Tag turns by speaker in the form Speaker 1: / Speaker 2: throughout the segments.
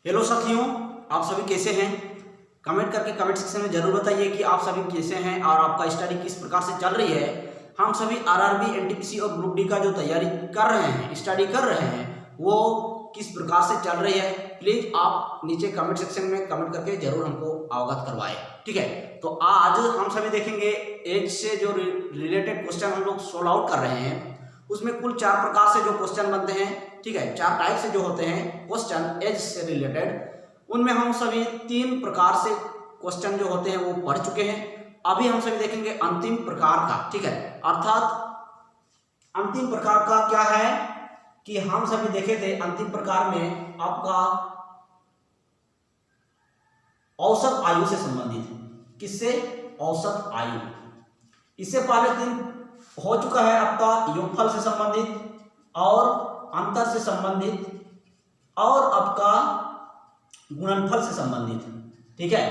Speaker 1: Hello साथियों, आप सभी कैसे हैं? कमेंट करके कमेंट सेक्शन में जरूर बताइए कि आप सभी कैसे हैं और आपका स्टडी किस प्रकार से चल रही है। हम सभी आरआरबी, एनटीपीसी और ग्रुप डी का जो तैयारी कर रहे हैं, स्टडी कर रहे हैं, वो किस प्रकार से चल रही है, प्लीज आप नीचे कमेंट सेक्शन में कमेंट करके जरूर हमको अवगत करवाएं। ठीक है, तो आज हम सभी देखेंगे एज से जो रिलेटेड क्वेश्चन हम लोग सोल्व आउट कर रहे हैं। उसमें कुल 4 प्रकार से जो क्वेश्चन बनते हैं, ठीक है, 4 टाइप से जो होते हैं क्वेश्चन एज से रिलेटेड, उनमें हम सभी 3 प्रकार से क्वेश्चन जो होते हैं वो पढ़ चुके हैं। अभी हम सभी देखेंगे अंतिम प्रकार का। ठीक है, अर्थात अंतिम प्रकार का क्या है कि हम सभी देखे थे अंतिम प्रकार में आपका औसत आयु से संबंधित। किससे? औसत आयु। इससे पहले 3 हो चुका है आपका योगफल से संबंधित और अंतर से संबंधित और आपका गुणनफल से संबंधित। ठीक है,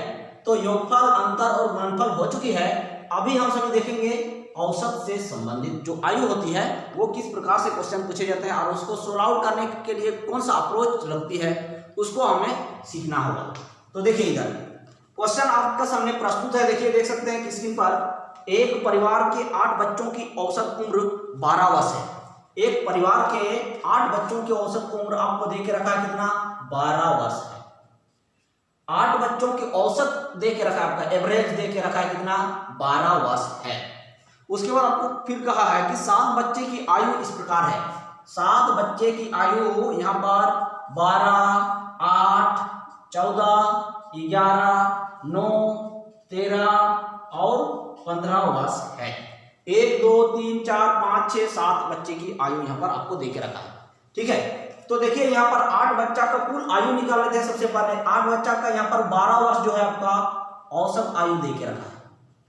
Speaker 1: तो योगफल, अंतर और गुणनफल हो चुकी है। अभी हम सभी देखेंगे औसत से संबंधित जो आयु होती है वो किस प्रकार से क्वेश्चन पूछे जाते हैं और उसको सोल्व आउट करने के लिए कौन सा अप्रोच लगती है, उसको हमें सीखना होगा। तो देखिए, इधर क्वेश्चन आपका सामने प्रस्तुत है। देखिए, देख सकते हैं कि स्क्रीन पर एक परिवार के 8 बच्चों की औसत उम्र 12 वर्ष है। एक परिवार के 8 बच्चों की औसत उम्र आपको दे के रखा है कितना? 12 वर्ष है। 8 बच्चों की औसत दे के रखा है, आपका एवरेज दे के रखा है कितना? 12 वर्ष है। उसके बाद आपको फिर कहा है कि 7 बच्चे की आयु इस प्रकार है। 7 बच्चे की आयु यहाँ पर 12, 8, 14, 11, 9, 13 और 15 वर्ष है। 1, 2, 3, 4, 5, 6, 7 बच्चे की आयु यहाँ पर आपको दे के रखा है। ठीक है, तो देखिए यहाँ पर 8 बच्चा का कुल आयु निकाल लेते हैं। सबसे पहले 8 बच्चा का यहाँ पर 12 वर्ष जो है आपका औसत आयु दे के रखा है।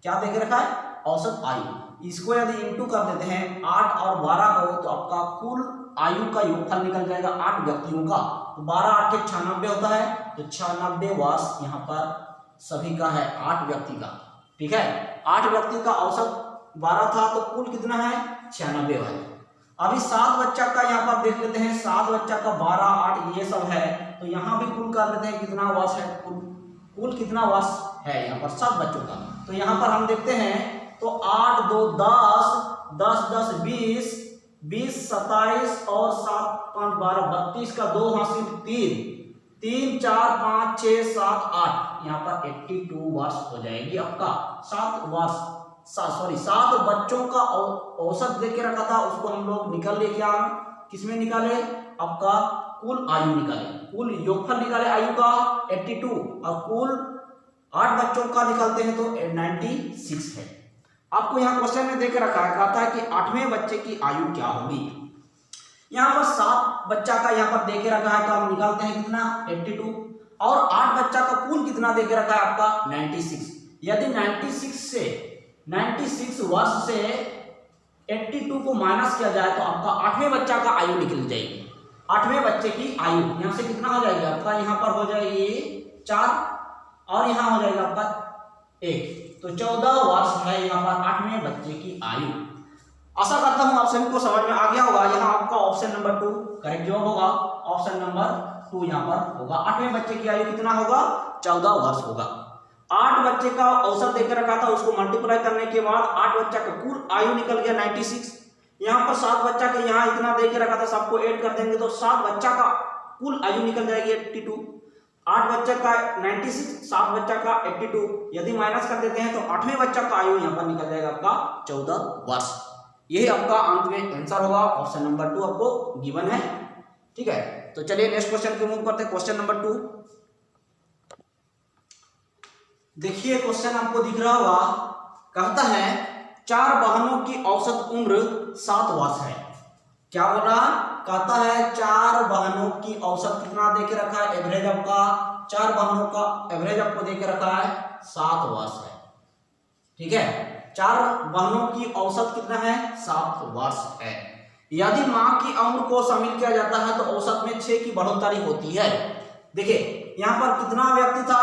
Speaker 1: क्या दे के रखा है? औसत आयु। इसको यदि इंटू कर देते हैं 8 और 12 को, तो आपका कुल आयु का योगफल निकल जाएगा 8 व्यक्तियों का। तो 12 8 96 होता है, तो 96 वर्ष यहाँ पर सभी का है, 8 व्यक्ति का। ठीक है, 8 व्यक्ति का औसत 12 था, तो कुल कितना है? 96 है। अभी 7 बच्चा का यहाँ पर देख लेते हैं। 7 बच्चा का 12, 8 ये सब है, तो यहाँ भी कुल कर लेते हैं कितना वर्ष है। कुल कितना वर्ष है यहाँ पर 7 बच्चों का। तो यहाँ पर हम देखते हैं, तो 8, 2, 10, 10, 10, 20, 20, 27 और 7, 5, 12, 32 का 2 हासिल 3, 3, 4, 5, 6, 7, 8, यहाँ पर 82 वर्ष हो जाएगी आपका। 7 बच्चों का औसत दे के रखा था, उसको हम लोग निकल ले। क्या किसमें निकाले? आपका कुल आयु निकाले, कुल योगफल निकाले आयु का 82 और कुल 8 बच्चों का निकालते हैं तो 96 है। आपको यहाँ क्वेश्चन में दे के रखा है, कहता है कि 8वें बच्चे की आयु क्या होगी। यहाँ पर 7 बच्चा का यहाँ पर दे के रखा है, तो हम निकालते हैं कितना? 82 और 8 बच्चा का कुल कितना दे के रखा है आपका? 96। यदि 96 वर्ष से 82 को माइनस किया जाए तो आपका 8वें बच्चा का आयु निकल जाएगी। 8वें बच्चे की आयु यहाँ से कितना हो जाएगा आपका? यहाँ पर हो जाएगी 4 और यहाँ हो जाएगा आपका 1, तो 14 वर्ष है यहाँ पर 8वें बच्चे की आयु। आशा करता हूँ आप सभी को समझ में आ गया होगा। यहाँ आपका ऑप्शन नंबर 2 करेक्ट जवाब होगा। ऑप्शन नंबर 2 यहाँ पर होगा। 8वें बच्चे की आयु कितना होगा? 14 वर्ष होगा। 8 बच्चे का औसत देकर रखा था, उसको मल्टीप्लाई करने के बाद 8 बच्चा का कुल आयु निकल गया 96। यहाँ पर 7 बच्चा का यहाँ इतना देकर रखा था, सबको ऐड कर देंगे तो 7 बच्चा का कुल आयु निकल जाएगी 82। 8 बच्चा का 96, 7 बच्चा का 82, यदि माइनस कर देते हैं तो 8वें बच्चा का आयु यहाँ पर निकल जाएगा आपका 14 वर्ष। यही आपका अंत में आंसर होगा। ऑप्शन नंबर 2 आपको गिवन है। ठीक है, तो चलिए नेक्स्ट क्वेश्चन की मूव करते हैं। क्वेश्चन नंबर 2 देखिए, क्वेश्चन आपको दिख रहा होगा। कहता है 4 बहनों की औसत उम्र 7 वर्ष है। क्या बोल रहा? कहता है 4 बहनों की औसत कितना दे के रखा है? एवरेज आपका 4 बहनों का एवरेज आपको दे के रखा है 7 वर्ष है। ठीक है, 4 बहनों की औसत कितना है? 7 वर्ष है। यदि मां की उम्र को शामिल किया जाता है तो औसत में 6 की बढ़ोतरी होती है। देखिए, यहाँ पर कितना व्यक्ति था?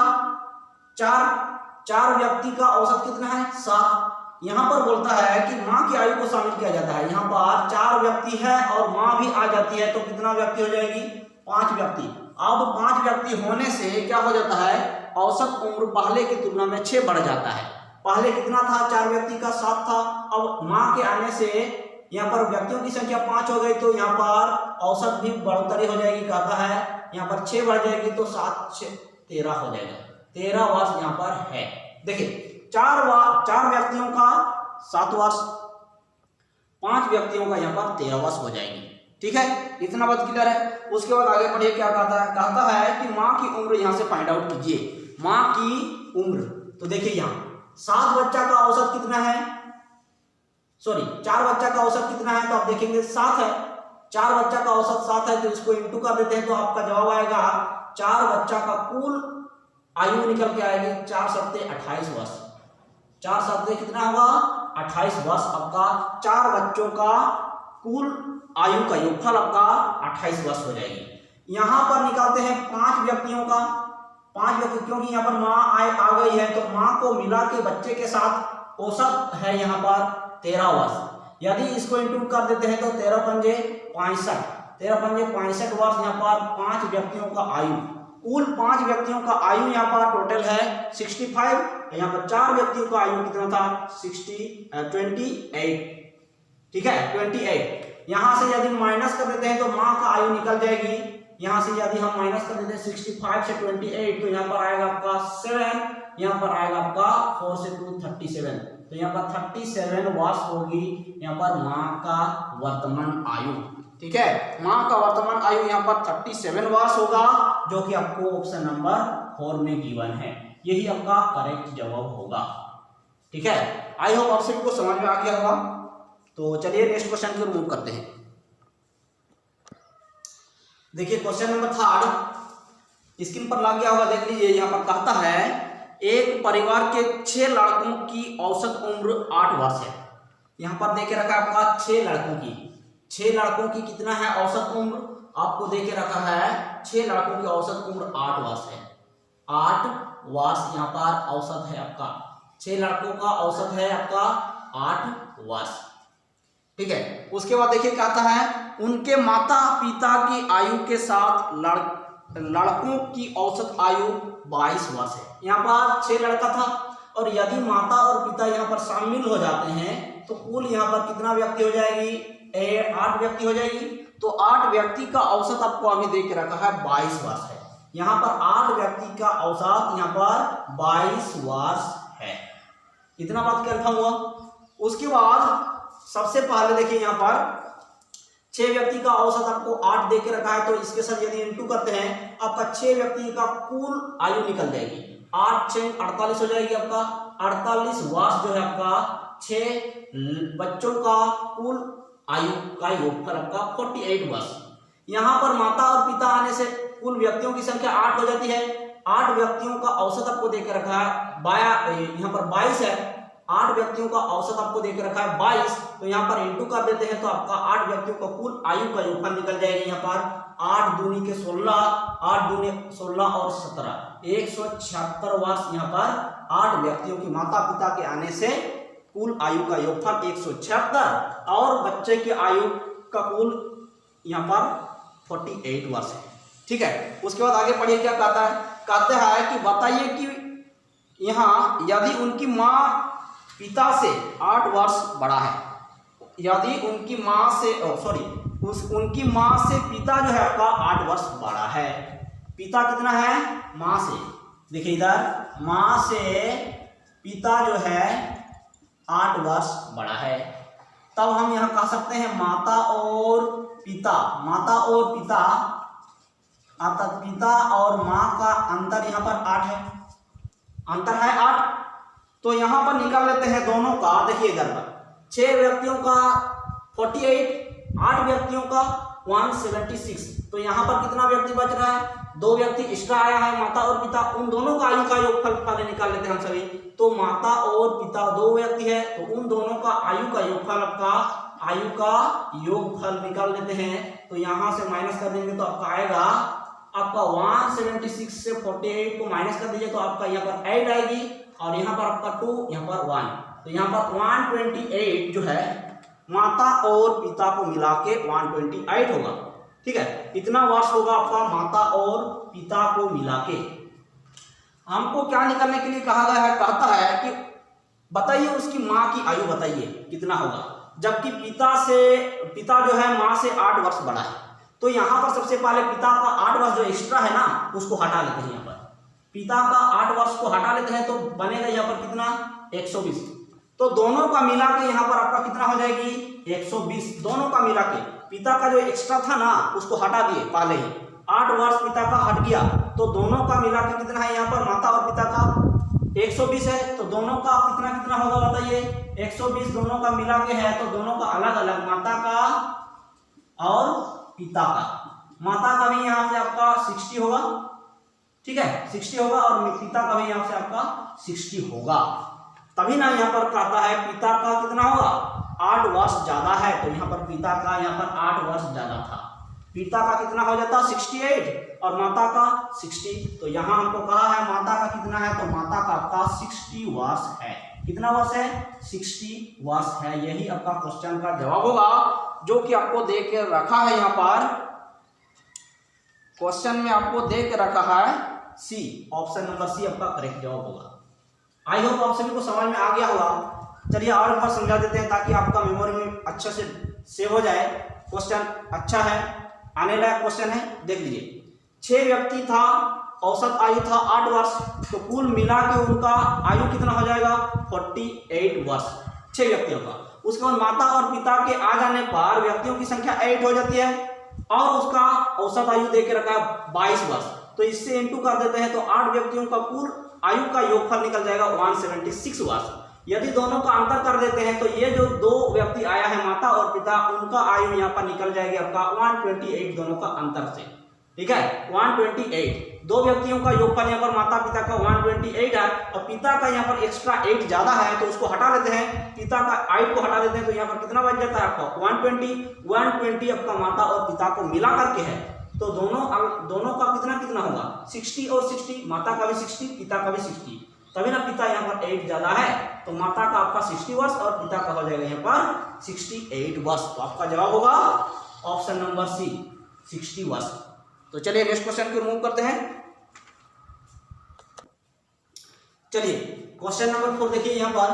Speaker 1: 4 व्यक्ति का औसत कितना है? 7। यहाँ पर बोलता है कि माँ की आयु को शामिल किया जाता है। यहाँ पर 4 व्यक्ति है और माँ भी आ जाती है, तो कितना व्यक्ति हो जाएगी? 5 व्यक्ति। अब 5 व्यक्ति होने से क्या हो जाता है, औसत उम्र पहले की तुलना में 6 बढ़ जाता है। पहले कितना था, 4 व्यक्ति का 7 था। अब माँ के आने से यहाँ पर व्यक्तियों की संख्या 5 हो गई, तो यहाँ पर औसत भी बढ़ोतरी हो जाएगी। कहता है यहाँ पर 6 बढ़ जाएगी तो 7 6 13 हो जाएगा। 13 वर्ष यहाँ पर है। देखिए 4 व्यक्तियों का 7 वर्ष, 5 व्यक्तियों का यहाँ पर 13 वर्ष हो जाएगी। ठीक है, इतना बात क्लियर है। उसके बाद आगे बढ़िए, क्या कहता है, कहता है कि माँ की उम्र यहाँ से फाइंड आउट कीजिए। माँ की उम्र, तो देखिए यहाँ 7 बच्चा का औसत कितना है, सॉरी 4 बच्चा का औसत कितना है, तो आप देखेंगे 7 है। 4 बच्चा का औसत 7 है, तो इसको इंटू कर देते हैं तो आपका जवाब आएगा 4 बच्चा का कुल आयु निकल के आएगी 4 सत्ते 28 वर्ष। 4 सत्ते कितना होगा, 28 वर्ष। आपका 4 बच्चों का कुल आयु का योगफल आपका 28 वर्ष हो जाएगी। यहाँ पर निकालते हैं 5 व्यक्तियों का, 5 व्यक्ति, क्योंकि यहाँ पर माँ आ गई है, तो माँ को मिला के बच्चे के साथ औसत है यहाँ पर 13 वर्ष। यदि इसको इंटू कर देते हैं तो 13 पंजे 65, 13 पंजे 65 वर्ष यहाँ पर 5 व्यक्तियों का आयु। कुल 5 व्यक्तियों का आयु यहाँ पर टोटल है 65। यहाँ पर 4 व्यक्तियों का आयु कितना था, 28। ठीक है, 28। यहाँ से यदि माइनस कर देते हैं तो माँ का आयु निकल जाएगी। यहाँ से यदि हम माइनस कर देते हैं 65 से 28, तो यहाँ पर आएगा आपका 7, यहाँ पर आएगा आपका 4 से 2 37, तो यहाँ पर 37 वर्ष होगी यहाँ पर माँ का वर्तमान आयु। ठीक है, माँ का वर्तमान आयु यहाँ पर 37 वर्ष होगा, जो कि आपको ऑप्शन नंबर 4 में गिवन है। यही आपका करेक्ट जवाब होगा। ठीक है, आई होप आप सभी को समझ में आ गया होगा। तो चलिए नेक्स्ट क्वेश्चन की ओर मूव करते हैं। देखिए क्वेश्चन नंबर 3 स्क्रीन पर लग गया होगा, देख लीजिए। यहाँ पर कहता है एक परिवार के 6 लड़कों की औसत उम्र 8 वर्ष है। यहाँ पर देखे रखा है आपका 6 लड़कों की, 6 लड़कों की कितना है औसत उम्र, आपको देखे रखा है 6 लड़कों की औसत उम्र 8 वर्ष है। 8 वर्ष यहाँ पर औसत है आपका, 6 लड़कों का औसत है आपका 8 वर्ष। ठीक है, उसके बाद देखिए कहता है उनके माता पिता की आयु के साथ लड़कों की औसत आयु 22 वर्ष है। यहाँ पर 6 लड़का था, और यदि माता और पिता यहाँ पर शामिल हो जाते हैं तो कुल यहाँ पर कितना व्यक्ति हो जाएगी, 8 व्यक्ति हो जाएगी। तो 8 व्यक्ति का औसत आपको अभी देख के रखा है 22 वर्ष है। यहाँ पर 8 व्यक्ति का औसत यहाँ पर 22 वर्ष है। इतना बात कंफर्म हुआ। उसके बाद सबसे पहले देखिए यहाँ पर 6 व्यक्ति का औसत आपको 8 दे के रखा है, तो इसके साथ यदि इंटू करते हैं आपका 6 व्यक्ति का कुल आयु निकल जाएगी। 8 6 48 हो जाएगी आपका 48 वर्ष, जो है आपका 6 बच्चों का कुल आयु का योगफल आपका 48 वर्ष। यहाँ पर माता और पिता आने से कुल व्यक्तियों की संख्या 8 हो जाती है। 8 व्यक्तियों का औसत आपको देकर रखा है यहाँ पर 22 है। 8 व्यक्तियों का औसत आपको देकर रखा है 22, तो यहाँ पर इंटू कर देते हैं तो आपका 8 व्यक्तियों का कुल आयु का योगफल निकल जाएगी। यहाँ पर 8 दूनी के 16, 8 दूनी 16 और 17, 176 वर्ष यहाँ पर 8 व्यक्तियों की माता पिता के आने से कुल आयु का योगफल 176, और बच्चे की आयु का कुल यहाँ पर 48 वर्ष है। ठीक है, उसके बाद आगे पढ़िए क्या कहता है। कहते हैं कि बताइए कि यहाँ यदि उनकी माँ पिता से 8 वर्ष बड़ा है, यदि उनकी माँ से उनकी माँ से पिता जो है आपका 8 वर्ष बड़ा है। पिता कितना है, माँ से, देखिए इधर माँ से पिता जो है 8 वर्ष बड़ा है, तब हम यहाँ कह सकते हैं माता और पिता, माता और पिता अर्थात पिता और माँ का अंतर यहाँ पर 8 है, अंतर है 8। तो यहाँ पर निकाल लेते हैं दोनों का। देखिए इधर पर 6 व्यक्तियों का 48, 8 व्यक्तियों का 176, तो यहाँ पर कितना व्यक्ति बच रहा है, 2 व्यक्ति एक्स्ट्रा आया है, माता और पिता। उन दोनों का आयु का योगफल पहले निकाल लेते हैं हम सभी। तो माता और पिता 2 व्यक्ति है, तो उन दोनों का आयु का योगफल आपका आयु का योगफल निकाल लेते हैं। तो यहाँ से माइनस कर देंगे तो आपका आएगा आपका 176 से 48 को माइनस कर दीजिए तो आपका यहाँ पर 8 आएगी, और यहाँ पर आपका 2, यहाँ पर 1, तो यहाँ पर 128 जो है माता और पिता को मिला के 128 होगा। ठीक है, इतना वर्ष होगा आपका माता और पिता को मिला के। हमको क्या निकालने के लिए कहा गया है, कहता है कि बताइए उसकी माँ की आयु बताइए कितना होगा, जबकि पिता जो है माँ से 8 वर्ष बड़ा है। तो यहाँ पर सबसे पहले पिता का 8 वर्ष जो एक्स्ट्रा है ना उसको हटा लेते हैं। यहाँ पर पिता का 8 वर्ष को हटा लेते हैं तो बनेगा यहाँ पर कितना 120। तो दोनों का मिला के यहाँ पर आपका कितना हो जाएगी 120। दोनों का मिला के पिता का जो एक्स्ट्रा था ना उसको हटा दिए पहले ही, 8 वर्ष पिता का हट गया, तो दोनों का मिला के कितना है यहाँ पर माता और पिता का 120 है। तो दोनों का कितना कितना होगा बताइए 120 दोनों का मिला के है, तो दोनों का अलग अलग माता का और पिता का। माता का भी यहाँ से आपका 60 होगा, ठीक है 60 होगा, और पिता का भी यहाँ से आपका 60 होगा। तभी ना यहाँ पर कहता है पिता का कितना होगा 8 वर्ष ज्यादा है, तो यहाँ पर पिता का यहाँ पर 8 वर्ष ज्यादा था। पिता का कितना हो जाता 68 और माता का 60। तो यहाँ हमको कहा है माता का कितना है, तो माता का आपका 60 वर्ष है। कितना वर्ष है 60 वर्ष है। यही आपका क्वेश्चन का जवाब होगा, जो कि आपको दे के रखा है यहाँ पर क्वेश्चन में, आपको दे के रखा है सी, ऑप्शन नंबर सी आपका करेक्ट जवाब होगा। आई होप आप सभी को समझ में आ गया होगा। चलिए और एक बार समझा देते हैं ताकि आपका मेमोरी में अच्छे से सेव हो जाए। क्वेश्चन अच्छा है, आने लायक क्वेश्चन है, देख लीजिए। 6 व्यक्ति था, औसत आयु था 8 वर्ष, तो कुल मिला के उनका आयु कितना हो जाएगा 48 वर्ष 6 व्यक्तियों का। उसके बाद माता और पिता के आ जाने पर व्यक्तियों की संख्या 8 हो जाती है, और उसका औसत आयु दे के रखा है 22 वर्ष। तो इससे इंटू कर देते हैं तो 8 व्यक्तियों का कुल आयु का योगफल निकल जाएगा 176 वर्ष। यदि दोनों का अंतर कर देते हैं तो ये जो 2 व्यक्ति आया है माता और पिता, उनका आयु यहाँ पर निकल जाएगी आपका 128 दोनों का अंतर से, ठीक है 128। 2 व्यक्तियों का योगफल यहाँ पर माता पिता का 128 है, और पिता का यहाँ पर एक्स्ट्रा 8 ज्यादा है तो उसको हटा देते हैं, पिता का 8 को हटा देते हैं, तो यहाँ पर कितना बच जाता है आपका 120 आपका माता और पिता को मिला करके है। तो दोनों का कितना कितना होगा 60 और 60, माता का भी 60 पिता का भी 60, तभी ना पिता यहाँ पर 8 ज्यादा है, तो माता का आपका 60 वर्ष और पिता का हो जाएगा यहाँ पर 68 वर्ष। तो आपका जवाब होगा ऑप्शन नंबर सी 60 वर्ष। तो चलिए नेक्स्ट क्वेश्चन को रिमूव करते हैं। चलिए क्वेश्चन नंबर 4 देखिए, यहाँ पर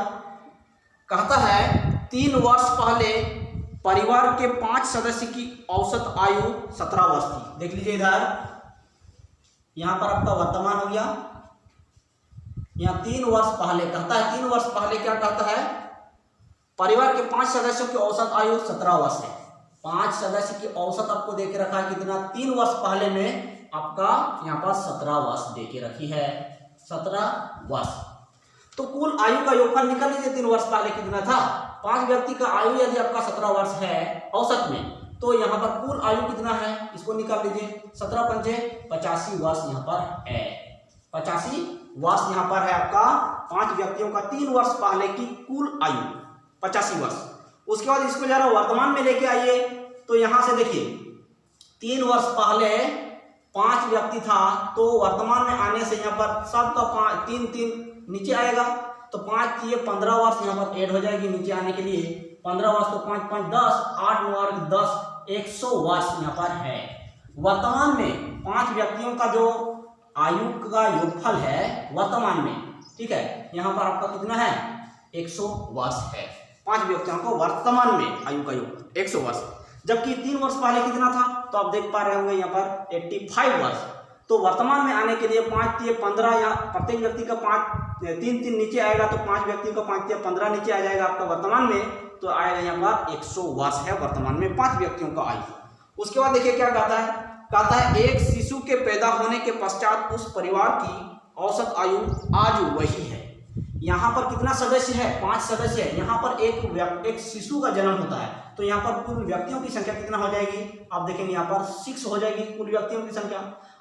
Speaker 1: कहता है 3 वर्ष पहले परिवार के 5 सदस्य की औसत आयु 17 वर्ष थी। देख लीजिए इधर, यहां पर आपका वर्तमान हो गया, यहाँ 3 वर्ष पहले कहता है, 3 वर्ष पहले क्या कहता है परिवार के 5 सदस्यों की औसत आयु 17 वर्ष है। 5 सदस्य की औसत आपको दे के रखा है कितना 3 वर्ष पहले में आपका यहाँ पर 17 वर्ष दे के रखी है 17 वर्ष। तो कुल आयु का योगफल निकाल लीजिए 3 वर्ष पहले कितना था। 5 व्यक्ति का आयु यदि आपका 17 वर्ष है औसत में, तो यहाँ पर कुल आयु कितना है इसको निकाल लीजिए। 17 पंचे 85 वर्ष यहाँ पर है, 85 वर्ष यहाँ पर है आपका 5 व्यक्तियों का 3 वर्ष पहले की कुल आयु 85 वर्ष। उसके बाद इसको जरा वर्तमान में लेके आइए, तो यहाँ से देखिए 3 वर्ष पहले 5 व्यक्ति था, तो वर्तमान में आने से यहाँ पर सबका 3 नीचे आएगा, तो 5 ये 15 वर्ष यहाँ पर ऐड हो जाएगी नीचे आने के लिए। 15 वर्ष तो 5 5 10, 8 9 10, 100 वर्ष यहाँ पर है। वर्तमान में 5 व्यक्तियों का जो आयु का योगफल है वर्तमान में, ठीक है, यहाँ पर आपका कितना है 100 वर्ष है। 5 व्यक्तियों को वर्तमान में आयु का योग 100 वर्ष, जबकि 3 वर्ष पहले कितना था, तो आप देख पा रहे होंगे यहाँ पर 85 वर्ष। तो वर्तमान में आने के लिए 5 ये 15, या प्रत्येक व्यक्ति का 3 नीचे आएगा, तो 5 व्यक्ति का 5 ये 15 नीचे आ जाएगा आपका वर्तमान में, तो आएगा यहाँ पर 100 वर्ष है वर्तमान में 5 व्यक्तियों का आयु। उसके बाद देखिए क्या कहता है एक शिशु के पैदा होने के पश्चात उस परिवार की औसत आयु आज वही है। यहाँ पर कितना सदस्य है 5 सदस्य है। यहाँ पर एक शिशु का जन्म होता है, तो यहाँ पर कुल व्यक्तियों की संख्या कितना हो जाएगी, आप देखेंगे यहाँ पर 6 हो जाएगी कुल व्यक्तियों की संख्या।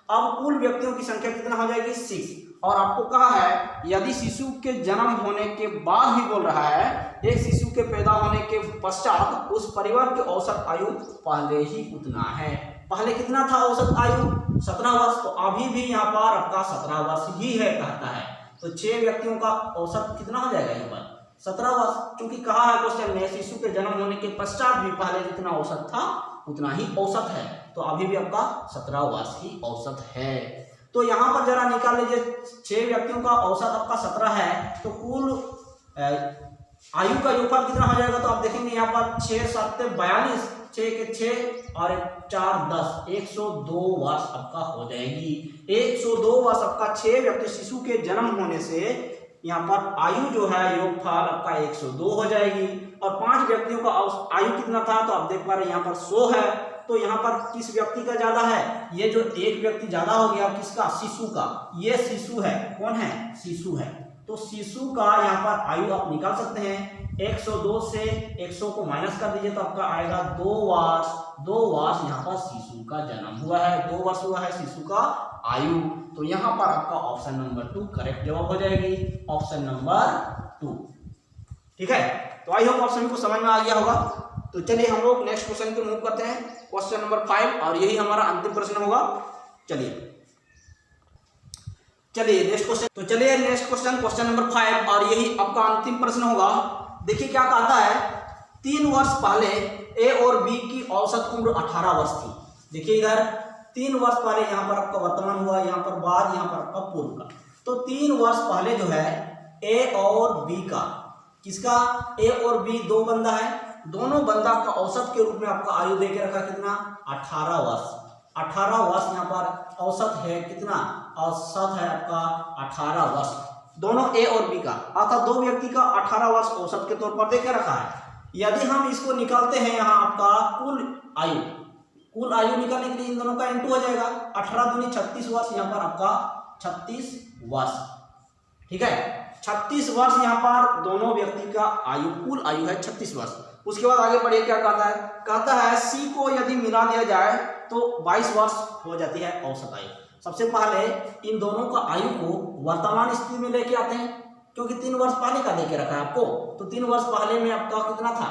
Speaker 1: अब कुल व्यक्तियों की संख्या कितना हो जाएगी 6, और आपको कहा है यदि शिशु के जन्म होने के बाद ही बोल रहा है एक शिशु के पैदा होने के पश्चात उस परिवार की औसत आयु पहले ही उतना है। पहले कितना था औसत आयु 17 वर्ष, तो अभी भी यहाँ पर आपका 17 वर्ष ही है कहता है। तो 6 व्यक्तियों का औसत कितना हो जाएगा यहाँ पर 17 वर्ष, क्योंकि कहा है क्वेश्चन में शिशु के जन्म होने के पश्चात भी पहले जितना औसत था उतना ही औसत है। तो अभी भी आपका 17 वर्ष ही औसत है। तो यहाँ पर जरा निकाल लीजिए, 6 व्यक्तियों का औसत आपका 17 है, तो कुल आयु का योगफल कितना हो जाएगा? तो आप देखेंगे यहाँ पर 6 7 42, 6 के 6 और 4 10, 102 वर्ष आपका हो जाएगी। 102 वर्ष आपका 6 व्यक्ति शिशु के जन्म होने से यहाँ पर आयु जो है योगफल आपका 102 हो जाएगी। और 5 व्यक्तियों का आयु कितना था? तो आप देख पा रहे हैं यहाँ पर 100 है। तो यहाँ पर किस व्यक्ति का ज्यादा है? ये जो एक व्यक्ति ज्यादा हो गया किसका? शिशु का। ये शिशु है, कौन है? शिशु है। तो शिशु का यहाँ पर आयु आप निकाल सकते हैं। 102 से 100 को माइनस कर दीजिए तो आपका आएगा 2 वर्ष। 2 वर्ष यहाँ पर शिशु का जन्म हुआ है, 2 वर्ष हुआ है शिशु का आयु। तो यहाँ पर आपका ऑप्शन नंबर 2 करेक्ट जवाब हो जाएगी, ऑप्शन नंबर 2। ठीक है, तो आई होप आप सभी को समझ में आ गया होगा। तो चलिए हम लोग नेक्स्ट क्वेश्चन पे मूव करते हैं, क्वेश्चन नंबर 5, और यही हमारा अंतिम प्रश्न होगा। चलिए नेक्स्ट क्वेश्चन। तो चलिए नेक्स्ट क्वेश्चन, क्वेश्चन नंबर 5, और यही आपका अंतिम प्रश्न होगा। देखिए क्या कहता है, 3 वर्ष पहले ए और बी की औसत उम्र 18 वर्ष थी। देखिए इधर 3 वर्ष पहले यहाँ पर आपका वर्तमान हुआ, यहाँ पर बाद, यहाँ पर आपका पूर्व का। तो 3 वर्ष पहले जो है ए और बी का, किसका? ए और बी 2 बंदा है, दोनों बंदा का औसत के रूप में आपका आयु दे के रखा कितना? 18 वर्ष। 18 वर्ष यहाँ पर औसत है कितना? औसत है आपका 18 वर्ष, दोनों ए और बी का, अर्थात 2 व्यक्ति का 18 वर्ष औसत के तौर पर दे के रखा है। यदि हम इसको निकालते हैं यहाँ आपका कुल आयु निकालने के लिए इन दोनों का इंटू हो जाएगा। 18 दूनी 36 वर्ष, यहाँ पर आपका 36 वर्ष। ठीक है, 36 वर्ष यहाँ पर दोनों व्यक्ति का आयु, कुल आयु है 36 वर्ष। उसके बाद आगे बढ़िए, क्या कहता है? कहता है सी को यदि मिला दिया जाए तो 22 वर्ष हो जाती है औसत आयु। सबसे पहले इन दोनों का आयु को वर्तमान स्थिति में लेके आते हैं, क्योंकि 3 वर्ष पहले का देके रखा है आपको। तो 3 वर्ष पहले में आपका कितना था?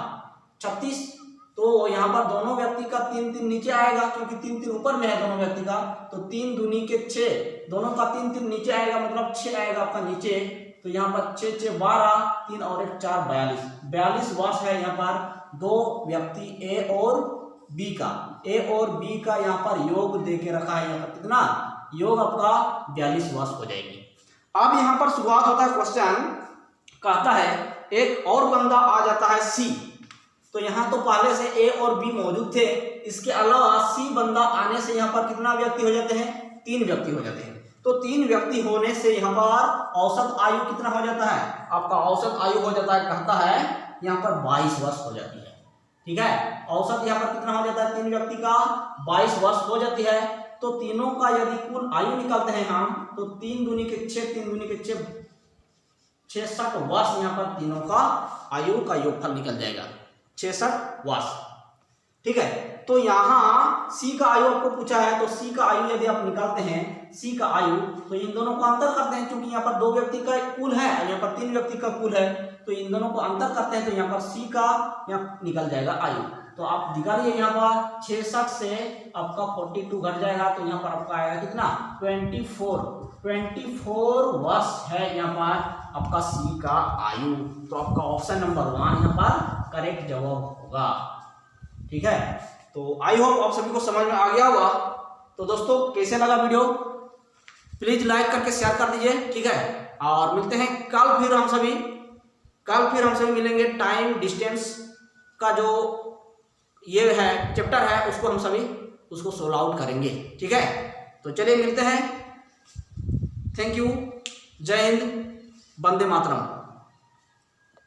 Speaker 1: 36। तो यहाँ पर दोनों व्यक्ति का 3 नीचे आएगा, क्योंकि 3 ऊपर में है दोनों व्यक्ति का। तो 3 दूनी के 6, दोनों का 3 नीचे आएगा, मतलब 6 आएगा आपका नीचे। तो यहाँ पर 6 6 12, 3 और 1 4 42 वर्ष है यहाँ पर 2 व्यक्ति ए और बी का। ए और बी का यहाँ पर योग दे के रखा है, यहाँ पर कितना? योग आपका 42 वर्ष हो जाएगी। अब यहाँ पर शुरुआत होता है क्वेश्चन, कहता है एक और बंदा आ जाता है सी। तो यहाँ तो पहले से ए और बी मौजूद थे, इसके अलावा सी बंदा आने से यहाँ पर कितना व्यक्ति हो जाते हैं? 3 व्यक्ति हो जाते हैं। तो 3 व्यक्ति होने से यहाँ पर औसत आयु कितना हो जाता है? आपका औसत आयु हो जाता है, कहता है यहाँ पर 22 वर्ष हो जाती है। ठीक है, औसत यहाँ पर कितना हो जाता है? 3 व्यक्ति का 22 वर्ष हो जाती है। तो तीनों का यदि कुल आयु निकालते हैं हम, तो 3 दूनी के 6, 3 दूनी के 6, 66 वर्ष यहाँ पर तीनों का आयु का योगफल निकल जाएगा, 66 वर्ष। ठीक है, तो यहाँ सी का आयु आपको पूछा है, तो सी का आयु यदि आप निकालते हैं, सी का आयु, तो इन दोनों को अंतर करते हैं, क्योंकि यहाँ पर 2 व्यक्ति का कुल है, यहाँ पर 3 व्यक्ति का कुल है। तो इन दोनों को अंतर करते हैं, तो यहाँ पर सी का यहाँ निकल जाएगा आयु। तो आप निकालिए, यहाँ पर 66 से आपका 42 घट जाएगा, तो यहाँ पर आपका आएगा कितना? 24 वर्ष है यहाँ पर आपका सी का आयु। तो आपका ऑप्शन नंबर 1 यहाँ पर करेक्ट जवाब होगा। ठीक है, तो आई होप आप सभी को समझ में आ गया होगा। तो दोस्तों कैसे लगा वीडियो, प्लीज लाइक करके शेयर कर दीजिए। ठीक है, और मिलते हैं कल फिर हम सभी मिलेंगे। टाइम डिस्टेंस का जो ये है चैप्टर है, उसको हम सभी उसको सोल्व आउट करेंगे। ठीक है, तो चलिए मिलते हैं। थैंक यू, जय हिंद, वंदे मातरम।